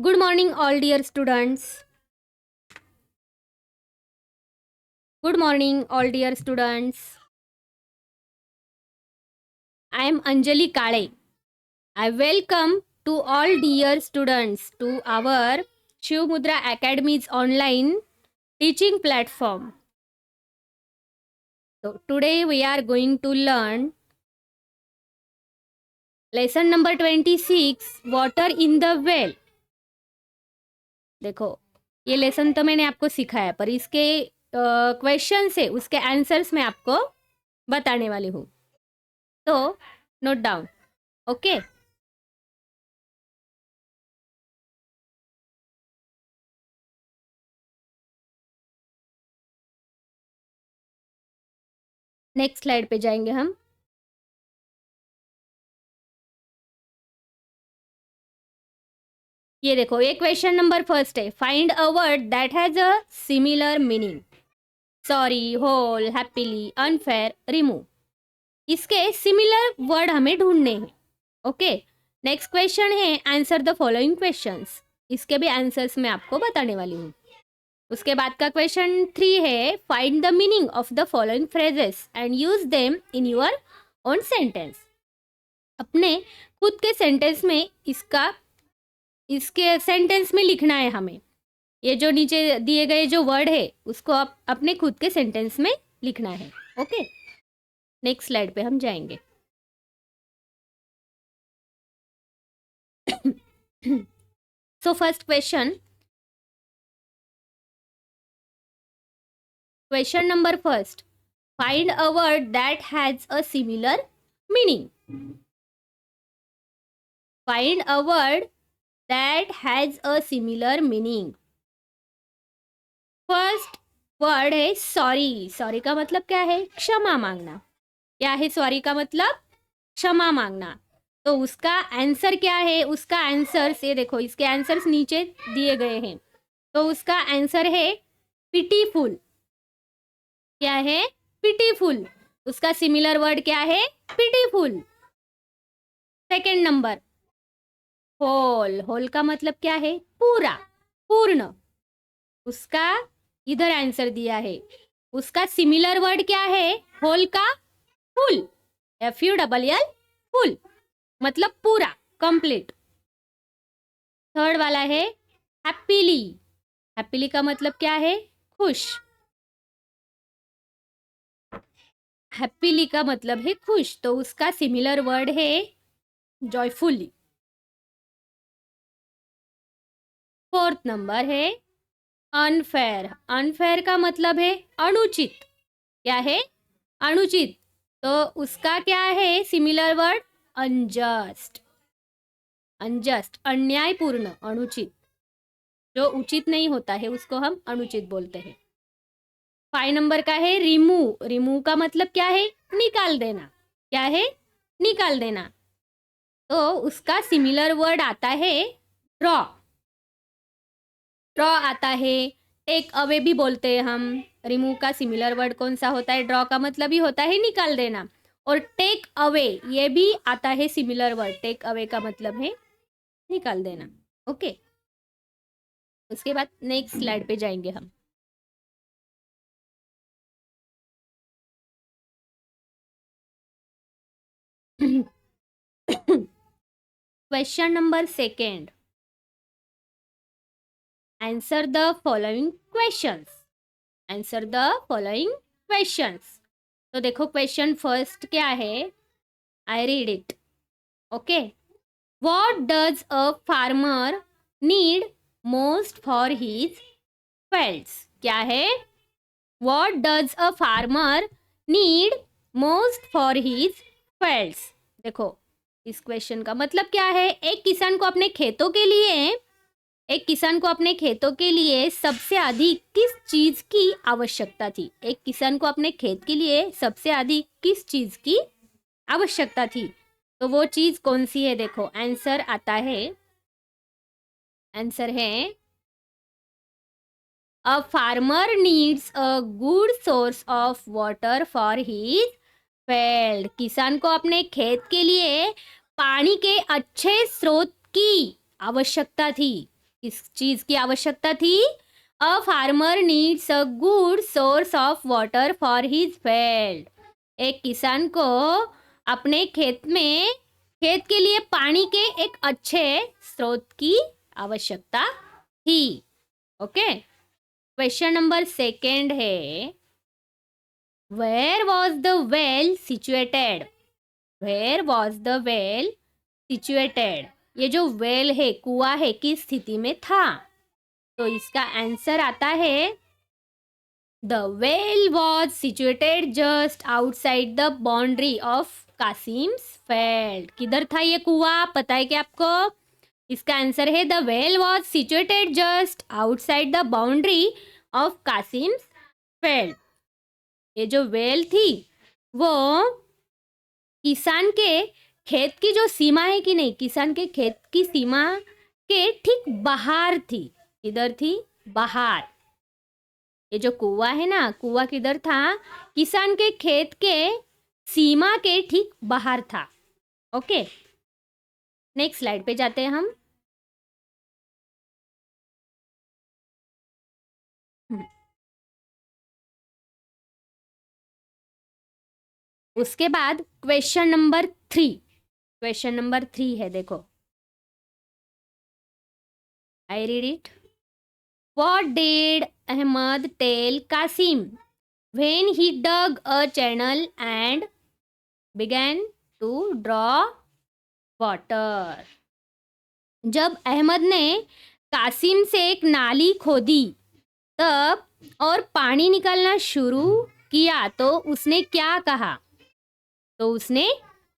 Good morning, all dear students. Good morning, all dear students. I am Anjali Kale. I welcome to all dear students to our Shiv Mudra Academy's online teaching platform. So today we are going to learn lesson number 26, water in the well. देखो, ये lesson तो मैंने आपको सिखाया, पर इसके question से उसके आंसर्स मैं आपको बताने वाली हूँ. तो note down. Okay. Next slide पे जाएंगे हम. ये देखो, ये क्वेश्चन नंबर फर्स्ट है. Find a word that has a similar meaning. Sorry, whole, happily, unfair, remove. इसके सिमिलर वर्ड हमें ढूंढने हैं. ओके. नेक्स्ट क्वेश्चन है आंसर द फॉलोइंग क्वेश्चंस. इसके भी आंसर्स मैं आपको बताने वाली हूँ. उसके बाद का क्वेश्चन 3 है find the meaning of the following phrases and use them in your own sentence. अपने खुद के सेंटेंस में इसके सेंटेंस में लिखना है हमें. ये जो नीचे दिए गए जो वर्ड है उसको आप अपने खुद के सेंटेंस में लिखना है. ओके. नेक्स्ट स्लाइड पे हम जाएंगे. So first question number first. Find a word that has a similar meaning. Find a word that has a similar meaning. First word है सॉरी. सॉरी का मतलब क्या है? क्षमा मांगना. क्या है सॉरी का मतलब? क्षमा मांगना. तो उसका आंसर क्या है? उसका आंसर ये देखो, इसके आंसर्स नीचे दिए गए हैं. तो उसका आंसर है पिटीफुल. क्या है? पिटीफुल. उसका सिमिलर वर्ड क्या है? Pitiful. Second number whole. Whole का मतलब क्या है? पूरा, पूर्ण. उसका इधर आंसर दिया है. उसका सिमिलर वर्ड क्या है? होल का फुल. FULL फुल मतलब पूरा, कंप्लीट. थर्ड वाला है हैप्पीली. हैप्पीली का मतलब क्या है? खुश. हैप्पीली का मतलब है खुश. तो उसका सिमिलर वर्ड है जॉयफुली. फोर्थ नंबर है अनफेयर. अनफेयर का मतलब है अनुचित. क्या है? अनुचित. तो उसका क्या है सिमिलर वर्ड? अनजस्ट. अनजस्ट, अन्यायपूर्ण, अनुचित. जो उचित नहीं होता है उसको हम अनुचित बोलते हैं. 5 नंबर का है रिमूव. रिमूव का मतलब क्या है? निकाल देना. क्या है? निकाल देना. तो उसका सिमिलर वर्ड आता है ड्रॉ. ड्रॉ आता है. टेक अवे भी बोलते हैं हम. रिमूव का सिमिलर वर्ड कौन सा होता है? ड्रॉ का मतलब ही होता है निकाल देना. और टेक अवे ये भी आता है सिमिलर वर्ड. टेक अवे का मतलब है निकाल देना. ओके. उसके बाद नेक्स्ट स्लाइड पे जाएंगे हम. Question number second. Answer the following questions. Answer the following questions. तो देखो क्वेश्चन फर्स्ट क्या है? I read it. Okay. What does a farmer need most for his fields. क्या है? What does a farmer need most for his fields. देखो, इस question का मतलब क्या है? एक किसान को अपने खेतों के लिए सबसे अधिक किस चीज की आवश्यकता थी? एक किसान को अपने खेत के लिए सबसे अधिक किस चीज की आवश्यकता थी? तो वो चीज कौन सी है? देखो आंसर आता है. आंसर है a farmer needs a good source of water for his field. किसान को अपने खेत के लिए पानी के अच्छे स्रोत की आवश्यकता थी. किस चीज की आवश्यकता थी? अ farmer needs a good source of water for his field. एक किसान को अपने खेत के लिए पानी के एक अच्छे स्रोत की आवश्यकता थी। ओके, क्वेश्चन नंबर सेकेंड है, where was the well situated? Where was the well situated? ये जो वेल है, कुआं है, किस स्थिति में था? तो इसका आंसर आता है, the well was situated just outside the boundary of Kasim's field. किधर था ये कुआं, पता है क्या आपको? इसका आंसर है, the well was situated just outside the boundary of Kasim's field. ये जो वेल थी वो किसान के खेत की जो सीमा है कि नहीं, किसान के खेत की सीमा के ठीक बाहर थी। किधर थी? बाहर। ये जो कुआं है ना, कुआं किधर था? किसान के खेत के सीमा के ठीक बाहर था। ओके, नेक्स्ट स्लाइड पे जाते हैं हम। उसके बाद क्वेश्चन नंबर 3, क्वेश्चन नंबर 3 है, देखो, I read it. What did Ahmad tell Kasim when he dug a channel and began to draw water? जब अहमद ने कासिम से एक नाली खोदी तब और पानी निकालना शुरू किया तो उसने क्या कहा? तो उसने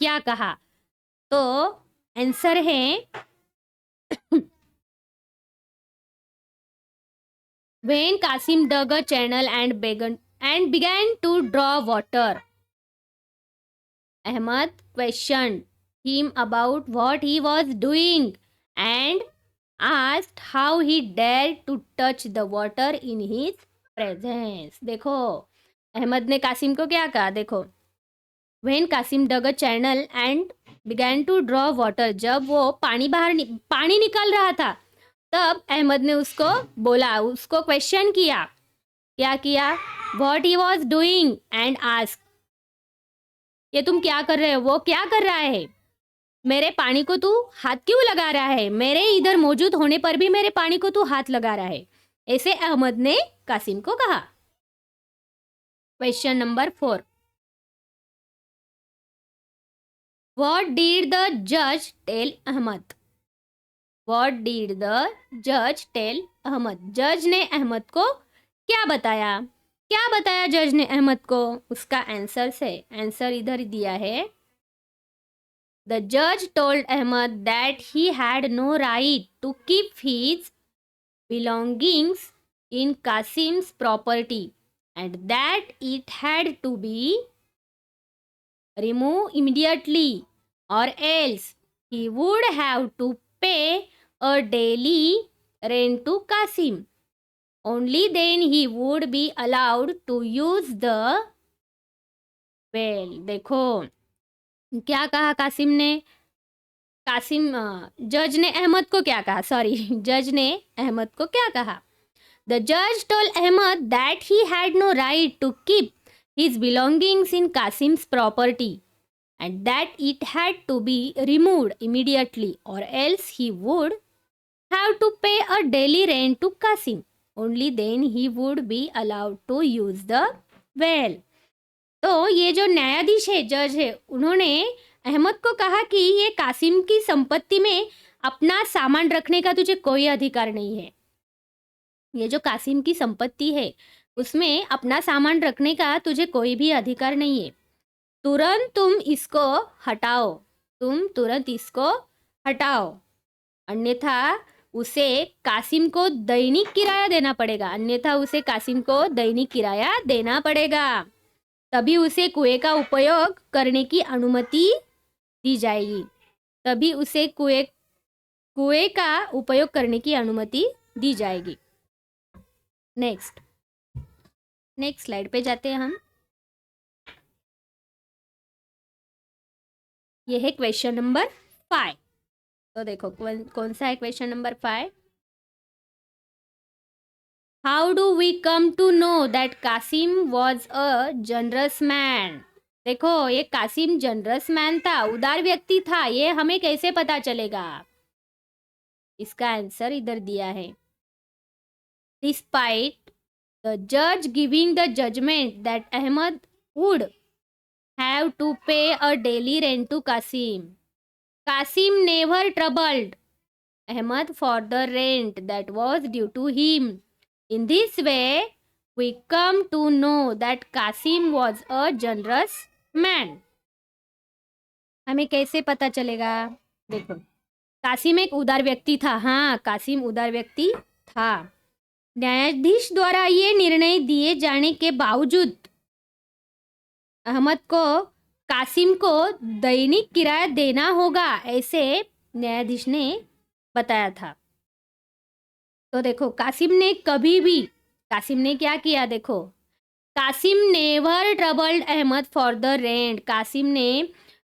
क्या कहा? तो आंसर है when Kasim dug a channel and began to draw water, Ahmad questioned him about what he was doing and asked how he dared to touch the water in his presence. देखो, अहमद ने कासिम को क्या कहा? देखो, when Kasim dug a channel and began to draw water, जब वो पानी निकाल रहा था तब अहमद ने उसको बोला, उसको क्वेश्चन किया। क्या किया? What he was doing and asked, ये तुम क्या कर रहे हो? वो क्या कर रहा है? मेरे पानी को तू हाथ क्यों लगा रहा है? मेरे इधर मौजूद होने पर भी मेरे पानी को तू हाथ लगा रहा है, ऐसे अहमद ने कासिम को कहा। Question number 4, what did the जज tell Ahmad? What did the जज टेल अहमद? जज ने अहमद को क्या बताया? क्या बताया जज ने अहमद को? उसका आंसर इधर दिया है। The judge told Ahmad that he had no right to keep his belongings in Qasim's property and that it had to be removed immediately or else he would have to pay a daily rent to Qasim. Only then he would be allowed to use the well. देखो क्या कहा कासिम ने? जज ने अहमद को क्या कहा? जज ने अहमद को क्या कहा? द जज told Ahmed that he had no right to keep his belongings in Kasim's property and that it had to be removed immediately or else he would have to pay a daily rent to Kasim. Only then he would be allowed to use the well. तो ये जो न्यायाधीश है, जज है, उन्होंने अहमद को कहा कि ये कासिम की संपत्ति में अपना सामान रखने का तुझे कोई अधिकार नहीं है। ये जो कासिम की संपत्ति है उसमें अपना सामान रखने का तुझे कोई भी अधिकार नहीं है। तुरंत तुरंत इसको हटाओ, अन्यथा उसे कासिम को दैनिक किराया देना पड़ेगा। तभी उसे कुएं का उपयोग करने की अनुमति दी जाएगी। कुएं का उपयोग करने की अनुमति दी जाएगी। नेक्स्ट स्लाइड पे जाते हैं हम। ये है क्वेश्चन नंबर 5। तो देखो कौन सा है question number 5? How do we come to know that Kasim was a generous man? देखो, ये कासिम जनरस मैन था, उदार व्यक्ति था, ये हमें कैसे पता चलेगा? इसका आंसर इधर दिया है। डिस्पाइट द जज giving the judgement that Ahmed would have to pay a daily rent to Kasim, Kasim never troubled Ahmed for the rent that was due to him. In this way, we come to know that Kasim was a generous man. हमें कैसे पता चलेगा? देखो, कासिम एक उदार व्यक्ति था। हाँ, कासिम उदार व्यक्ति था। न्यायाधीश द्वारा ये निर्णय दिए जाने के बावजूद अहमद को कासिम को दैनिक किराया देना होगा, ऐसे न्यायाधीश ने बताया था। तो देखो, कासिम ने क्या किया? देखो, Kasim never troubled Ahmad for the rent, Kasim ने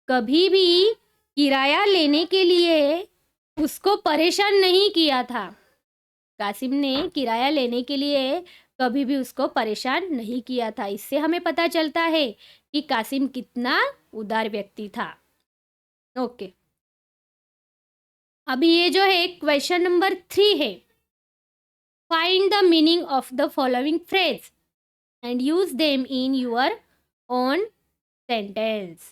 कभी भी किराया लेने के लिए उसको परेशान नहीं किया था। कासिम ने किराया लेने के लिए कभी भी उसको परेशान नहीं किया था। इससे हमें पता चलता है कि कासिम कितना उदार व्यक्ति था। ओके, अभी ये जो है क्वेश्चन नंबर 3 है। Find the meaning of the following phrase and use them in your own sentence.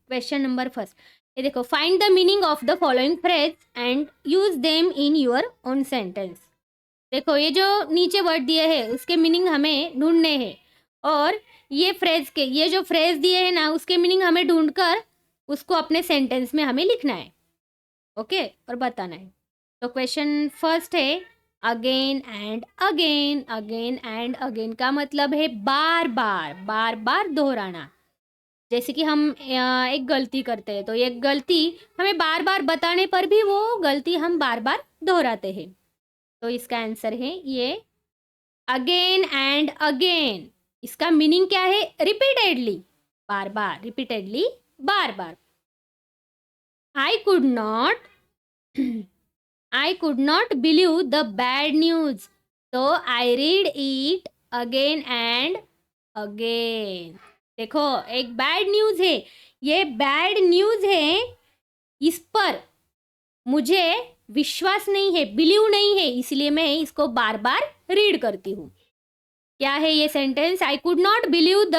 Question number 1. ये देखो, find the meaning of the following phrase and use them in your own sentence. देखो, ये जो नीचे word दिए हैं उसके meaning हमें ढूंढने हैं, और ये जो फ्रेज दिए हैं ना, उसके मीनिंग हमें ढूंढकर उसको अपने सेंटेंस में हमें लिखना है। ओके, और बताना है। तो क्वेश्चन फर्स्ट है again and again. Again and again का मतलब है बार बार दोहराना। जैसे कि हम एक गलती करते हैं, तो एक गलती हमें बार बार बताने पर भी वो गलती हम बार बार दोहराते हैं। तो इसका आंसर है ये अगेन एंड अगेन। इसका मीनिंग क्या है? Repeatedly, bar bar, repeatedly, bar bar. I could not believe the bad news, so I read it again and again. देखो, एक बैड न्यूज़ है, ये बैड न्यूज़ है, इस पर मुझे विश्वास नहीं है, बिलीव नहीं है, इसलिए मैं इसको बार बार रीड करती हूँ। क्या है ये sentence? I could not believe the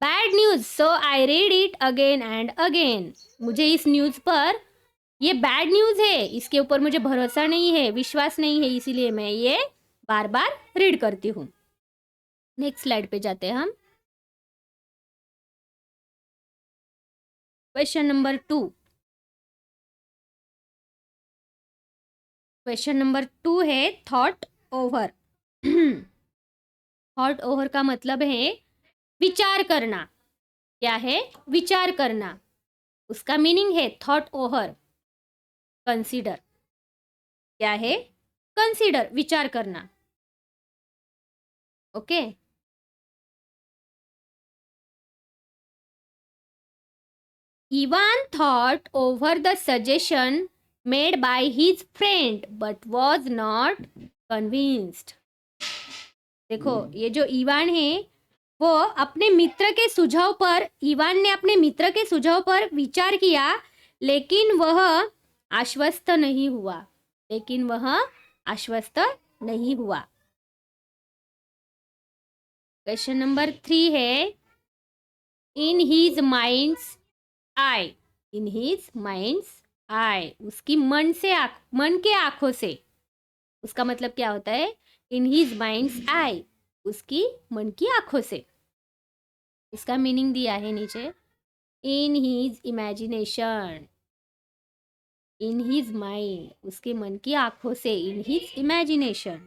bad news so I read it again and again. मुझे इस न्यूज़ पर, ये बैड न्यूज़ है, इसके ऊपर मुझे भरोसा नहीं है, विश्वास नहीं है, इसीलिए मैं ये बार बार रीड करती हूँ। नेक्स्ट स्लाइड पे जाते हैं हम। Question number 2। क्वेश्चन नंबर 2 है थॉट ओवर। थॉट ओवर का मतलब है विचार करना। क्या है? विचार करना। उसका मीनिंग है थॉट ओवर, कंसीडर। क्या है? कंसीडर, विचार करना। Okay, Ivan thought over the suggestion made by his friend but was not convinced. देखो, ये जो ईवान है वो अपने मित्र के सुझाव पर, ईवान ने अपने मित्र के सुझाव पर विचार किया, लेकिन वह आश्वस्त नहीं हुआ। क्वेश्चन नंबर 3 है in his mind's eye. In his mind's eye, उसकी मन के आंखों से। उसका मतलब क्या होता है? इन हीज माइंड्स आई, उसकी मन की आंखों से। इसका मीनिंग दिया है नीचे, in his imagination. In his mind, उसके मन की आंखों से, इन हीज इमेजिनेशन,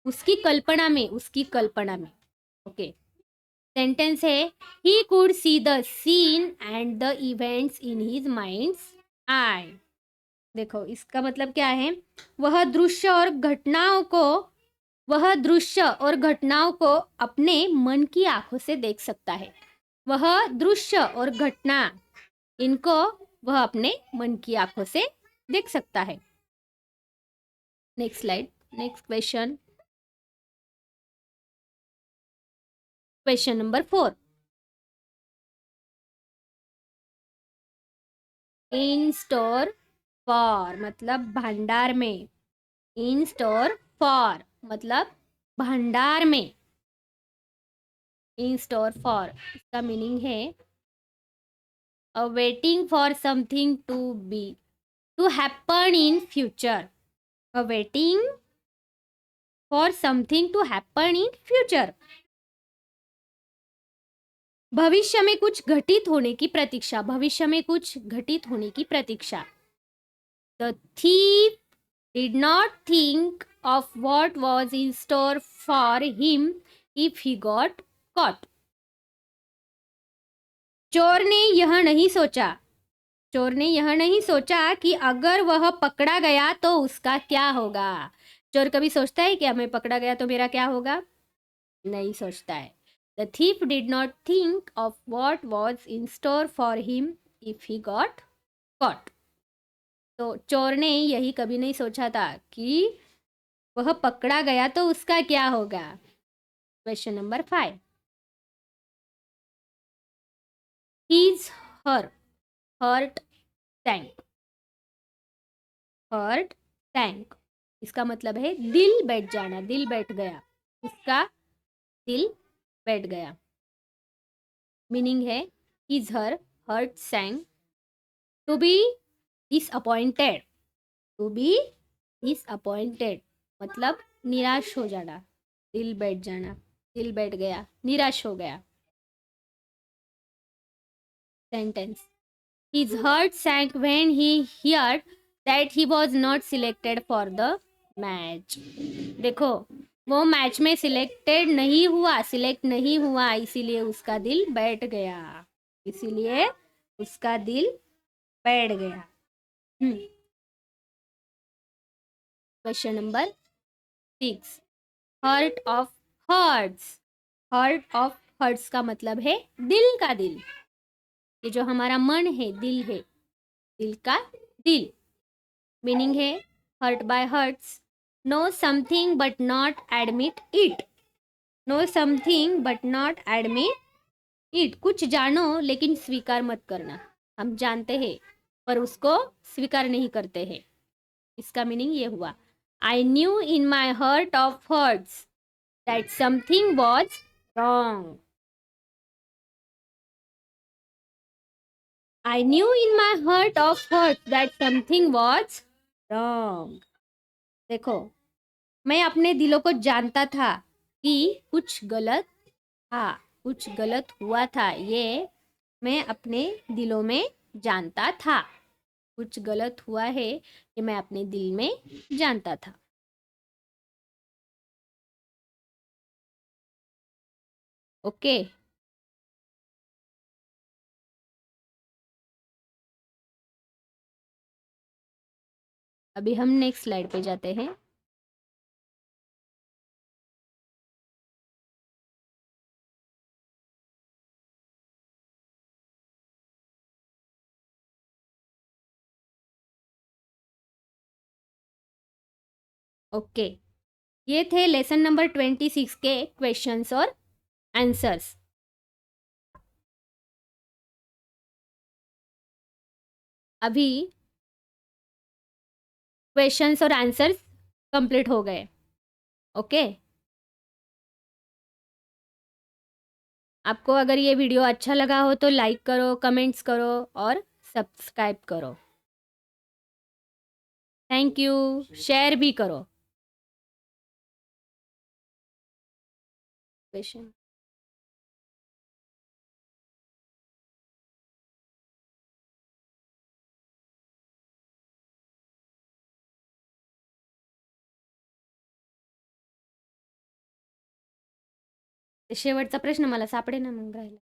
उसकी कल्पना में। ओके, सेंटेंस है he could see the scene and the events in his mind's eye. देखो, इसका मतलब क्या है? वह दृश्य और घटनाओं को अपने मन की आंखों से देख सकता है। वह दृश्य और घटना, इनको वह अपने मन की आंखों से देख सकता है। Next slide, next question, question number 4। In store for मतलब भंडार में, इन स्टोर फॉर मतलब भंडार में, इन स्टोर फॉर इसका मीनिंग है waiting for something to be to happen in future, waiting for something to happen in future, भविष्य में कुछ घटित होने की प्रतीक्षा, भविष्य में कुछ घटित होने की प्रतीक्षा। The thief did not think of what was in store for him if he got caught. चोर ने यह नहीं सोचा, चोर ने यह नहीं सोचा कि अगर वह पकड़ा गया तो उसका क्या होगा। चोर कभी सोचता है कि मैं पकड़ा गया तो मेरा क्या होगा? नहीं सोचता है। The thief did not think of what was in store for him if he got caught. तो चोर ने यही कभी नहीं सोचा था कि वह पकड़ा गया तो उसका क्या होगा। Question number 5। His her hurt sank, hurt sank इसका मतलब है दिल बैठ जाना, दिल बैठ गया, उसका दिल बैठ गया। मीनिंग है his her hurt sank, to be disappointed, to be disappointed मतलब निराश हो जाना, दिल बैठ जाना, दिल बैठ गया, निराश हो गया। Sentence, his heart sank when he heard that he was not selected for the match. देखो वो मैच में सिलेक्टेड नहीं हुआ, सिलेक्ट नहीं हुआ, इसीलिए उसका दिल बैठ गया, इसीलिए उसका दिल बैठ गया। Question number 6। Heart of hearts, heart of hearts का मतलब है दिल का दिल, ये जो हमारा मन है, दिल है, दिल का दिल। मीनिंग है heart by hearts, know something but not admit it, know something but not admit it, कुछ जानो लेकिन स्वीकार मत करना। हम जानते हैं पर उसको स्वीकार नहीं करते हैं, इसका मीनिंग ये हुआ। I knew in my heart of hearts that something was wrong, I knew in my heart of hearts that something was wrong. देखो मैं अपने दिलों को जानता था कि कुछ गलत था, कुछ गलत हुआ था, ये मैं अपने दिलों में जानता था, कुछ गलत हुआ है ये मैं अपने दिल में जानता था। ओके अभी हम नेक्स्ट स्लाइड पे जाते हैं। ओके ये थे लेसन नंबर 26 के क्वेश्चंस और आंसर्स। अभी क्वेश्चंस और आंसर्स कंप्लीट हो गए। ओके आपको अगर ये वीडियो अच्छा लगा हो तो लाइक करो, कमेंट्स करो और सब्सक्राइब करो। थैंक यू, शेयर भी करो। क्वेश्चन शेवटचा प्रश्न मला सापडे ना मग राहिला।